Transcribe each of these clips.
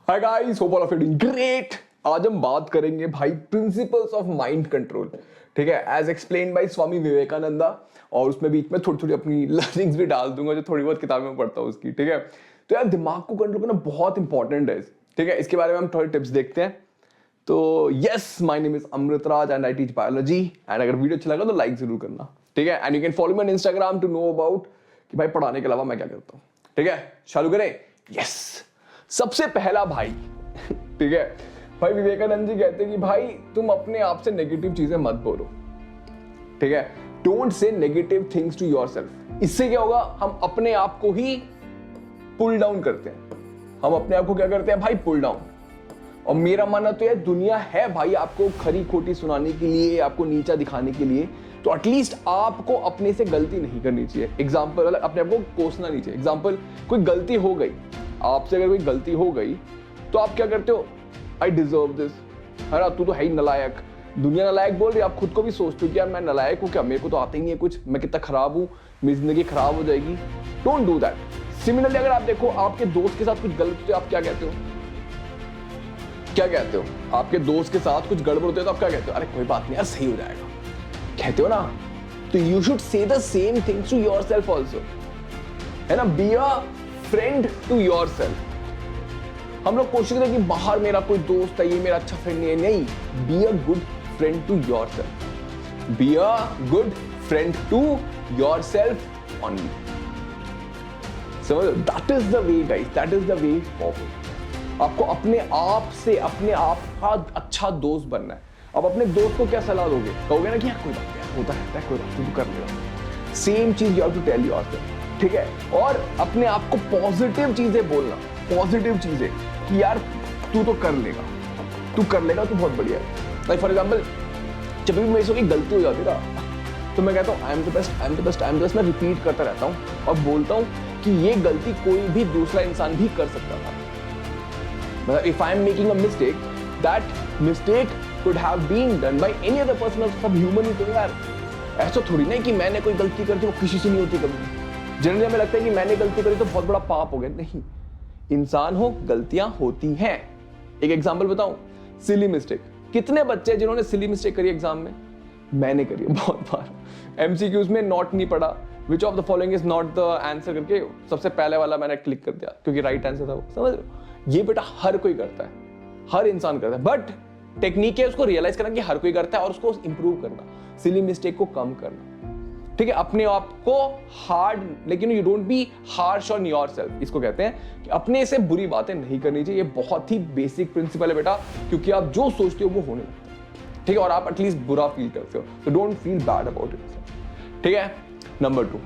Hi guys, hope all are feeling great. आज हम बात करेंगे भाई प्रिंसिपल्स ऑफ माइंड कंट्रोल। ठीक है, एज एक्सप्लेन्ड बाय स्वामी विवेकानंदा। और उसमें बीच में थोड़ी थोड़ी अपनी लर्निंग्स भी डाल दूंगा जो थोड़ी बहुत किताबें में पढ़ता हूँ उसकी। ठीक है, तो यार दिमाग को कंट्रोल करना बहुत इंपॉर्टेंट है। ठीक है, इसके बारे में हम थोड़े टिप्स देखते हैं। तो yes, my name is Amritraj and I teach biology. And अगर वीडियो अच्छा लगा तो लाइक जरूर करना। ठीक है, and you can follow me on Instagram to know about कि भाई पढ़ाने के अलावा मैं क्या करता हूँ। ठीक है, चालू करें। यस, सबसे पहला भाई ठीक है, भाई विवेकानंद जी कहते हैं कि भाई तुम अपने आप से नेगेटिव चीजें मत बोलो। ठीक है, don't say negative things to yourself. इससे क्या होगा, हम अपने आप को ही पुल डाउन करते हैं। हम अपने आप को क्या करते हैं भाई, पुल डाउन। और मेरा मानना तो यह दुनिया है भाई आपको खरी खोटी सुनाने के लिए, आपको नीचा दिखाने के लिए। तो एटलीस्ट आपको अपने से गलती नहीं करनी चाहिए। एग्जाम्पल, अपने आप को कोसना नहीं चाहिए। एग्जाम्पल, कोई गलती हो गई आपसे, अगर कोई गलती हो गई तो आप क्या करते हो, आई डिजर्व दिस, है ना, तू तो है ही नलायक। दुनिया नलायक बोल रही है, आप खुद को भी सोचते हो कि यार मैं नलायक हूँ क्या, मेरे को तो आता ही नहीं है कुछ, मैं कितना खराब हूँ, मेरी जिंदगी खराब हो जाएगी। Don't do that. सिमिलरली अगर आप देखो आपके दोस्त के साथ कुछ गलत होते, आप क्या कहते हो, क्या कहते हो, आपके दोस्त के साथ कुछ गड़बड़ होते है तो आप क्या कहते हो, अरे कोई बात नहीं यार सही हो जाएगा, कहते हो ना। तो you should say the same things to yourself also, है ना। Be a friend to yourself. हम लोग कोशिश करते हैं कि बाहर मेरा कोई दोस्त है, ये मेरा अच्छा फ्रेंड नहीं है। नहीं, be a good friend to yourself. Be a good friend to yourself only. समझ, that is the way guys, that is the way forward. आपको अपने आप से अपने आप का अच्छा दोस्त बनना है। अब अपने दोस्त को क्या सलाह दोगे, कहोगे ना कि यार कोई बात नहीं, होता रहता है, कोई बात नहीं, तू कर लेगा। सेम चीज you have to tell yourself. ठीक है, और अपने आप को पॉजिटिव चीजें बोलना, पॉजिटिव चीजें कि यार तू तो कर लेगा, तू कर लेगा, तू बहुत बढ़िया है। लाइक फॉर एग्जांपल, जब भी मेरे से कोई गलती हो जाती है तो मैं कहता हूँ I am the best, I am the best, I am the best. मैं रिपीट करता रहता हूँ और बोलता हूँ कि ये गलती कोई भी दूसरा इंसान भी कर सकता था। मतलब if I am making a mistake, that mistake could have been done by any other person. सब ह्यूमन ही तो यार, ऐसा थोड़ी नहीं कि मैंने कोई गलती कर दी वो किसी से नहीं होती कभी। जनरली हमें लगता है कि मैंने गलती करी तो बहुत बड़ा पाप हो गया। नहीं, इंसान हो, गलतियां होती हैं। एक एग्जांपल बताऊं, सिली मिस्टेक। कितने बच्चे जिन्होंने सिली मिस्टेक करी एग्जाम में, मैंने करी है बहुत बार। एमसीक्यूज में नॉट नहीं पढ़ा, which of the following is not the answer करके सबसे पहले वाला मैंने क्लिक कर दिया क्योंकि राइट आंसर था वो। समझ रहे हो, ये बेटा हर कोई करता है, हर इंसान करता है। बट टेक्निक है उसको रियलाइज करना कि हर कोई करता है और उसको इंप्रूव करना, सिली मिस्टेक को कम करना। ठीक है, अपने आप को हार्ड, लेकिन you don't be harsh on yourself. इसको कहते हैं कि अपने से बुरी बातें नहीं करनी चाहिए। ये बहुत ही बेसिक प्रिंसिपल है बेटा, क्योंकि आप जो सोचते हो वो होने लगता है। ठीक है, और आप एटलीस्ट बुरा फील करते हो, तो don't feel bad about it. ठीक है, number 2,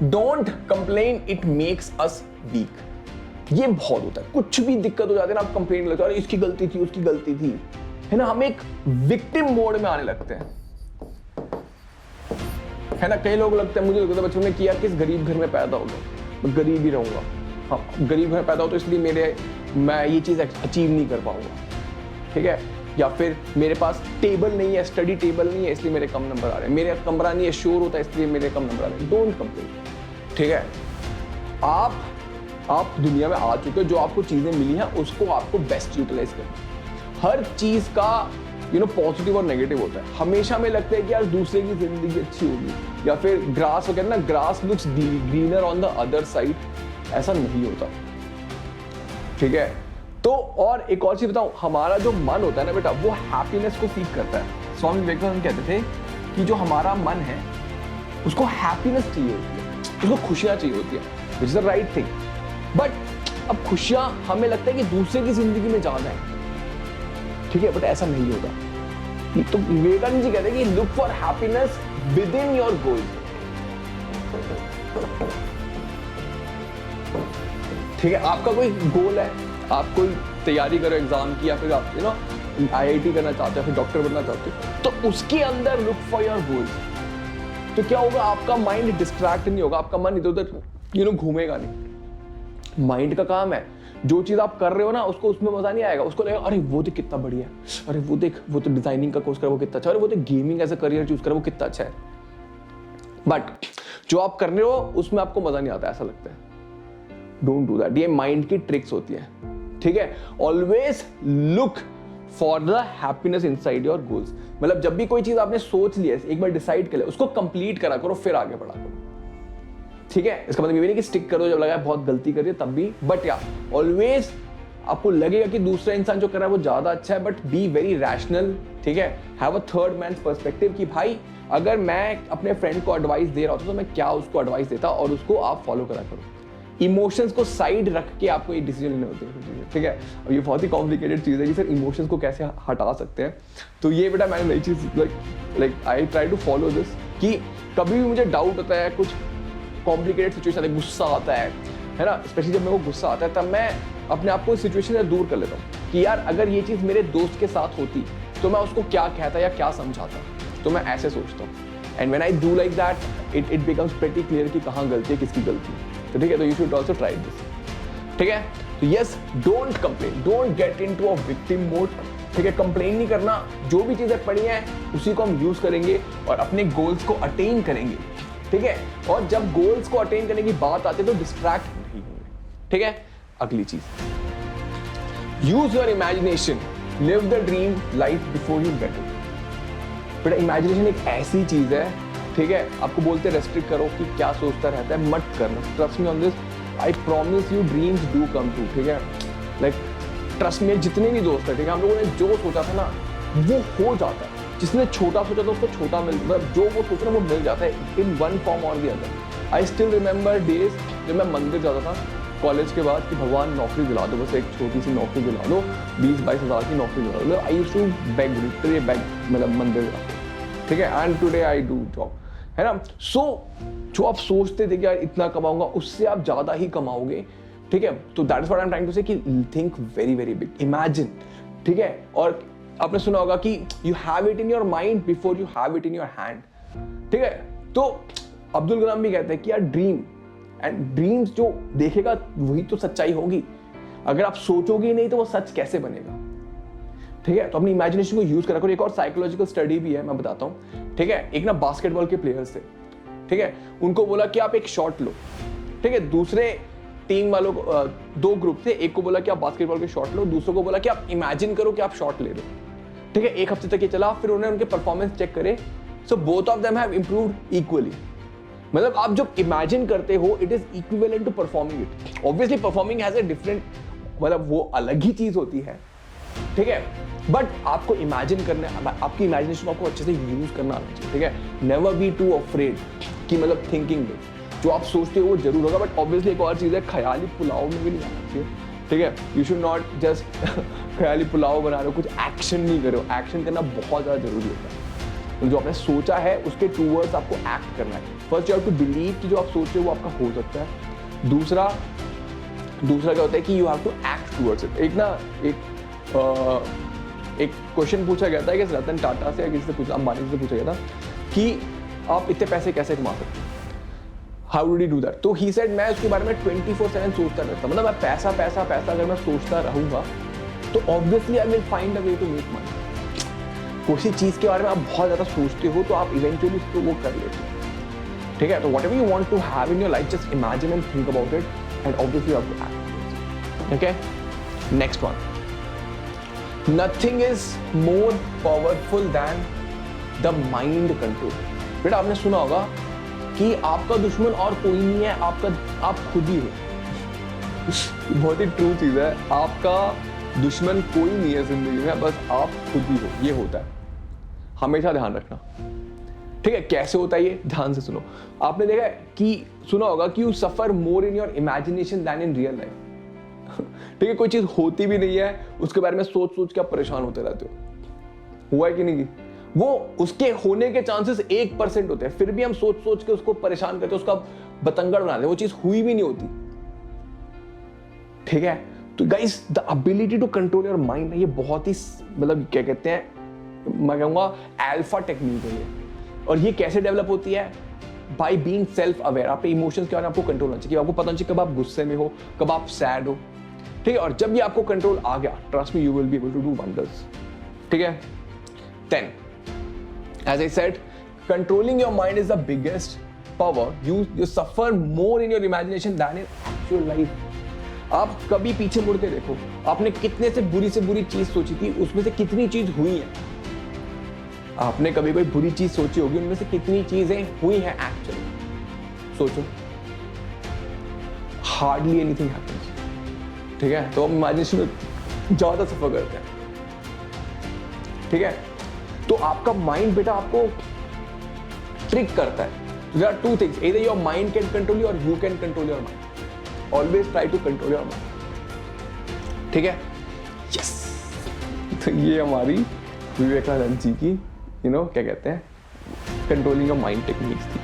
don't complain, it makes us weak. ये बहुत होता है, कुछ भी दिक्कत हो जाती है ना, आप कंप्लेन लगते हो, अरे इसकी गलती थी, उसकी गलती थी, है ना। हम एक विक्टिम मोड में आने लगते हैं, है ना। कई लोग लगते हैं, मुझे लगता है बचपन में किया किस गरीब घर में पैदा हो गया, मैं गरीब ही रहूंगा। हाँ, गरीब घर में पैदा हो तो इसलिए मैं ये चीज अचीव नहीं कर पाऊंगा। ठीक है, या फिर मेरे पास टेबल नहीं है, स्टडी टेबल नहीं है, इसलिए मेरे कम नंबर आ रहे हैं। मेरे कमरा नहीं है, शोर होता है, इसलिए मेरे कम नंबर आ रहे हैं। Don't complain. ठीक है, आप दुनिया में आ चुके हो, जो आपको चीजें मिली हैं उसको आपको बेस्ट यूटिलाइज करना। हर चीज का पॉजिटिव और नेगेटिव होता है। हमेशा में लगता है कि यार दूसरे की जिंदगी अच्छी होगी, या फिर ग्रास वगैरह ना, grass looks greener on the other side, ऐसा नहीं होता। ठीक है, तो और एक और चीज बताऊं, हमारा जो मन होता है ना बेटा, वो हैप्पीनेस को सीख करता है। स्वामी विवेकानंद कहते थे कि जो हमारा मन है उसको हैप्पीनेस चाहिए होती है, उसको खुशियां चाहिए होती है, which is the right thing. But अब खुशियां हमें लगता है कि दूसरे की जिंदगी में ज्यादा है। ठीक है, बट ऐसा नहीं होता। तो विवेकानंद जी कहते हैं कि look for happiness with in your goal. ठीक है, आपका कोई गोल है, आप कोई तैयारी करो एग्जाम की, या फिर आप IIT करना चाहते हो, फिर डॉक्टर बनना चाहते हो, तो उसके अंदर लुक फॉर योर गोल्स। तो क्या होगा, आपका माइंड डिस्ट्रैक्ट नहीं होगा, आपका मन इधर उधर घूमेगा नहीं। माइंड का काम है, जो चीज आप कर रहे हो ना उसको, उसमें मजा नहीं आएगा, उसको लगेगा अरे वो देख कितना बढ़िया है, अरे वो देख वो तो डिजाइनिंग का कोर्स कर वो कितना अच्छा है, अरे वो देख gaming as a career choose कर वो कितना अच्छा है। बट जो आप कर रहे हो उसमें आपको मजा नहीं आता, ऐसा लगता है। Don't do that. ये माइंड की ट्रिक्स होती है। ठीक है, always look for the happiness inside your goals. मतलब जब भी कोई चीज आपने सोच लिया, एक बार डिसाइड कर लिया, उसको कंप्लीट करा करो, फिर आगे बढ़ा करो, ठीक है। इसका मतलब ये नहीं कि स्टिक कर दो जब लगा बहुत गलती करिए तब भी, बट या ऑलवेज आपको लगेगा कि दूसरा इंसान जो कर रहा है वो ज्यादा अच्छा है, बट बी वेरी रैशनल, ठीक है। Have a third man perspective कि भाई अगर मैं अपने फ्रेंड को एडवाइस दे रहा होता तो मैं क्या उसको एडवाइस देता, और उसको आप फॉलो करा करो। इमोशंस को साइड रख के आपको ये डिसीजन लेने होते हैं, ठीक है। अब ये बहुत ही कॉम्प्लिकेटेड चीज़ है कि सर इमोशंस को कैसे हटा सकते हैं। तो ये बेटा मैंने नई चीज़ like I try to follow this, कि कभी भी मुझे डाउट होता है, कुछ कॉम्प्लिकेटेड सिचुएशन है, गुस्सा आता है ना, स्पेशली जब मेरे को गुस्सा आता है, तब मैं अपने आप को इस सिचुएशन से दूर कर लेता हूँ कि यार अगर ये चीज़ मेरे दोस्त के साथ होती तो मैं उसको क्या कहता या क्या समझाता, तो मैं ऐसे सोचता हूँ। And when I do like that it becomes pretty clear कि कहाँ गलती है, किसकी गलती है। तो ठीक है, तो you should also try this, ठीक है। तो yes, don't complain, don't get into a victim mode, ठीक है। कंप्लेन नहीं करना, जो भी चीजें पड़ी हैं उसी को हम यूज करेंगे और अपने गोल्स को अटेन करेंगे, ठीक है। और जब गोल्स को अटेन करने की बात आती है तो डिस्ट्रैक्ट नहीं होंगे, ठीक है। अगली चीज, use your imagination, live the dream life before you get it. बेटा इमेजिनेशन एक ऐसी चीज है, ठीक है, आपको बोलते रेस्ट्रिक्ट करो कि क्या सोचता रहता है, मत करना। Trust me on this, I promise you dreams do come true, ठीक है। लाइक ट्रस्ट में जितने भी दोस्त है, ठीक है, हम लोगों ने जो सोचा था ना वो हो जाता है। जिसने छोटा सोचा था उसको छोटा मिल, मतलब जो वो सोच रहा है वो मिल जाता है इन वन फॉर्म और the other. I still remember days जब मैं मंदिर जाता था कॉलेज के बाद कि भगवान नौकरी दिला दो, बस एक छोटी सी नौकरी दिला दो, 20-22 हज़ार की नौकरी दिला दो। I used to beg, literally beg, मतलब मंदिर जाते, ठीक है। And today I do job, है ना। सो जो आप सोचते थे कि यार इतना कमाऊंगा, उससे आप ज्यादा ही कमाओगे, ठीक है। तो that is what I am trying to say कि think very very big, imagine, ठीक है। और आपने सुना होगा कि you have it in your mind before you have it in your hand, ठीक है। तो अब्दुल कलाम भी कहते हैं कि यार ड्रीम, एंड ड्रीम्स जो देखेगा वही तो सच्चाई होगी। अगर आप सोचोगे नहीं तो वो सच कैसे बनेगा, ठीक है। तो अपनी इमेजिनेशन को यूज करा करो। एक और साइकोलॉजिकल स्टडी भी है, मैं बताता हूँ, ठीक है। एक ना बास्केटबॉल के प्लेयर्स थे, ठीक है। उनको बोला कि आप एक शॉट लो, ठीक है। दूसरे टीम वालों को, दो ग्रुप थे, एक को बोला कि आप बास्केटबॉल के शॉट लो, दूसरों को बोला कि आप इमेजिन करो कि आप शॉट ले लो, ठीक है। एक हफ्ते तक ये चला, फिर उन्होंने उनके परफॉर्मेंस चेक करे, so both of them have improved equally. मतलब आप जब इमेजिन करते हो it is equivalent to performing it. Obviously performing has a different, मतलब वो अलग ही चीज होती है, ठीक है। बट आपको इमेजिन करना, आपकी इमेजिनेशन को आपको अच्छे से यूज करना आना चाहिए, ठीक है। नेवर बी टू अफ्रेड कि मतलब थिंकिंग में जो आप सोचते हो वो जरूर होगा, बट ऑब्वियसली एक और चीज है, ख्याली पुलाव में भी नहीं आना चाहिए, ठीक है। यू शुड नॉट जस्ट ख्याली पुलाव बना रहे हो, कुछ एक्शन नहीं करो। एक्शन करना बहुत ज्यादा जरूरी होता है। जो आपने सोचा है उसके टूवर्ड्स आपको एक्ट करना है। First you have to believe कि जो आप सोच रहे हो वो आपका हो सकता है। दूसरा क्या होता है कि you have to act towards it. एक क्वेश्चन पूछा गया था कि रतन टाटा से या किसी से पूछा, अंबानी से पूछा गया था कि आप इतने पैसे कैसे कमा सकते हैं, how did you do that. तो ही सेड मैं उसके बारे में 24/7 सोचता रहता, मतलब मैं पैसा पैसा पैसा अगर मैं सोचता रहूंगा तो obviously I will find a way to make money. किसी चीज के बारे में आप बहुत ज्यादा सोचते हो तो आप इवेंचुअली उसको वो कर लेते हो, ठीक है। तो whatever you want to have in your life, just imagine and think about it, and obviously you have to act, okay. Next one, nothing is more powerful than the mind control. बेटा आपने सुना होगा कि आपका दुश्मन और कोई नहीं है, आप खुद ही हो। बहुत ही ट्रू चीज है, आपका दुश्मन कोई नहीं है जिंदगी में, बस आप खुद ही हो। ये होता है, हमेशा ध्यान रखना, ठीक है। कैसे होता है ये, ध्यान से सुनो। आपने देखा है कि सुना होगा कि you suffer more in your imagination than in real life, ठीक है। कोई चीज होती भी नहीं है, उसके बारे में सोच सोच के आप परेशान होते रहते हो, हुआ है कि नहीं। वो उसके होने के चांसेस 1% होते हैं, फिर भी हम सोच सोच के उसको परेशान करते हैं, उसका बतंगड़ बनाते हैं, वो चीज हुई भी नहीं होती, ठीक है। तो guys the ability to control your mind, ये बहुत ही मतलब क्या कहते हैं, मैं कहूंगा अल्फा टेक्निक है ये। और ये कैसे डेवलप होती है, बाय बीइंग सेल्फ अवेयर। आपके इमोशंस के बारे में आपको कंट्रोल होना चाहिए, आपको पता नहीं चाहिए कब आप गुस्से में हो, कब आप सैड हो, ठीक है। और जब ये आपको कंट्रोल आ गया, trust me you will be able to do wonders, ठीक है। 10, as I said, controlling your mind is the biggest power. You suffer more in your imagination than in actual life. आप कभी पीछे मुड़ के देखो, आपने कितने से बुरी चीज सोची थी, उसमें से कितनी चीज हुई है। आपने कभी कोई बुरी चीज सोची होगी, उनमें से कितनी चीजें हुई हैं एक्चुअली, सोचो। हार्डली एनीथिंग हैपेंस, ठीक है। तो हम इमेजिनेशन में ज्यादा सफर करते हैं, ठीक है। तो आपका माइंड बेटा आपको ट्रिक करता है। There are two things, either your mind can control you or you can control your mind. Always try to control your mind. ठीक है? Yes. तो ये हमारी विवेकानंद जी की क्या कहते हैं, कंट्रोलिंग ऑफ माइंड टेक्निक्स थी।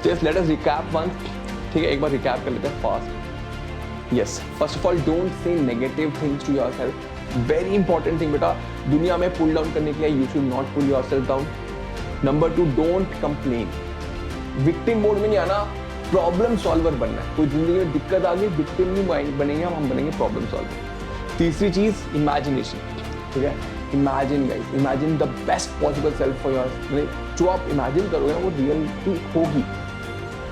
Just let us recap once. ठीक है, एक बार रिकैप कर लेते हैं fast. Yes. First of all, don't say negative things to yourself. Very important thing बेटा, दुनिया में पुल डाउन करने के लिए you should not pull yourself down. Number 2, don't complain. Victim mode में नहीं आना, प्रॉब्लम सॉल्वर बनना है। कोई जिंदगी में दिक्कत आ गई, विक्टिम नहीं बनेंगे हम बनेंगे प्रॉब्लम सॉल्वर। तीसरी चीज इमेजिनेशन, ठीक है। Imagine guys, imagine the best possible self for your. जो आप इमेजिन करोगे वो रियलिटी होगी,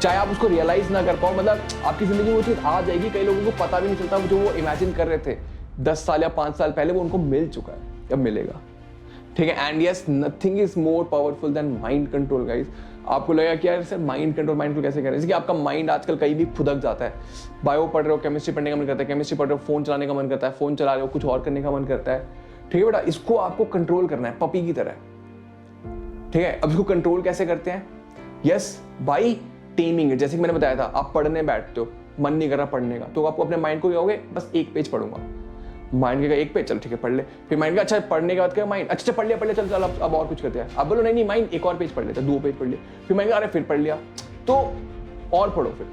चाहे आप उसको रियलाइज ना कर पाओ। मतलब आपकी जिंदगी में वो चीज आ जाएगी। कई लोगों को पता भी नहीं चलता, जो वो इमेजिन कर रहे थे 10 साल या 5 साल पहले, वो उनको मिल चुका है या मिलेगा, ठीक है। And yes, nothing is more powerful then mind control guys. आपको लगेगा कि यार सर माइंड कंट्रोल कैसे करें, जैसे कि आपका माइंड आजकल कहीं भी फुदक जाता है। बायो पढ़ रहे हो, केमिस्ट्री पढ़ने का मन करता है, केमिस्ट्री पढ़ रहे हो, फोन चलाने का मन करता है, फोन चला रहे हो, कुछ और करने का मन करता है, ठीक है बेटा। इसको आपको कंट्रोल करना है पपी की तरह, ठीक है। अब इसको कंट्रोल कैसे करते हैं? Yes, by taming it. जैसे कि मैंने बताया था, आप पढ़ने बैठते हो, मन नहीं कर रहा पढ़ने का, तो आपको अपने माइंड को क्या कहोगे, बस एक पेज पढ़ूंगा। माइंड का एक पेज, चल ठीक है पढ़ ले। फिर माइंड का अच्छा पढ़ने के बाद क्या, माइंड अच्छा पढ़ लिया चल चल अब और कुछ करते हैं। अब बोलो नहीं माइंड एक और पेज पढ़ लेता, 2 पेज पढ़ लिया। फिर माइंड अरे फिर पढ़ लिया, तो और पढ़ो फिर।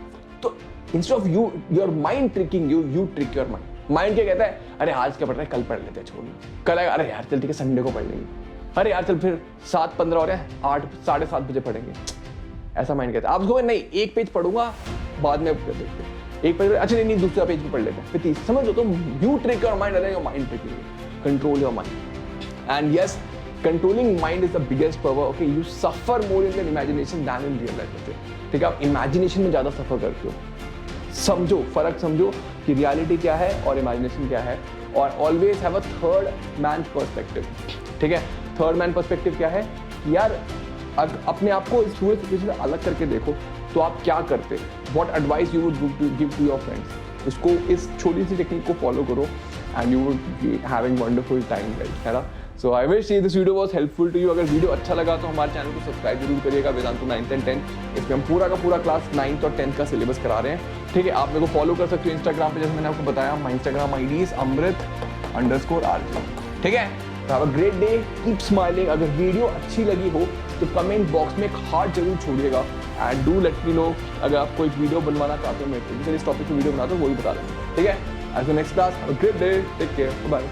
तो instead of you your mind tricking you trick your mind. Mind क्या कहता है, अरे आज क्या पढ़ रहा है, कल पढ़ लेते हैं, छोड़ना। कल आएगा, अरे यार चल ठीक है संडे को पढ़ लेंगे। अरे यार चल फिर 7:15 हो रहा है, 8 साढ़े 7 बजे पढ़ेंगे। ऐसा माइंड कहता है। आप उसको नहीं एक पेज पढ़ूंगा बाद में देखते हैं, एक पेज अच्छा नहीं दूसरा पेज भी पढ़ लेते हैं, फिर तीसरा। समझ लो, तो you trick your mind, your mind trick you, control your mind. And yes, controlling mind is the biggest power. Okay, you suffer more in imagination than in real life. ठीक है, आप इमेजिनेशन में ज्यादा सफर करते हो। समझो, फर्क समझो कि रियलिटी क्या है और इमेजिनेशन क्या है। और always have a third man perspective, ठीक है। थर्ड मैन पर्सपेक्टिव क्या है यार, अपने आप को इस पूरे सिचुएशन से अलग करके देखो तो आप क्या करते, what advice you would give to your friends. इसको, इस छोटी सी टेक्निक को फॉलो करो and you would be having wonderful time, right, है ना। So I wish this video was helpful to you. अगर वीडियो अच्छा लगा तो हमारे चैनल को सब्सक्राइब जरूर करिएगा। वेदांतु 9th and 10th, इसमें हम पूरा का पूरा क्लास 9th और 10th का सिलेबस करा रहे हैं, ठीक है। आप मेरे को फॉलो कर सकते हो इंस्टाग्राम पे, जैसे मैंने आपको बताया। My Instagram ID is amrit_rj, ठीक है। Have a great day, keep smiling. अगर वीडियो अच्छी लगी हो तो कमेंट बॉक्स में एक हार्ट जरूर छोड़िएगा and do let me know अगर आप कोई वीडियो बनवाना चाहते हो मेरे को, इस टॉपिक पे वीडियो बना दो, वो भी बता देंगे, ठीक है। As the next class, have a great day, take care, bye.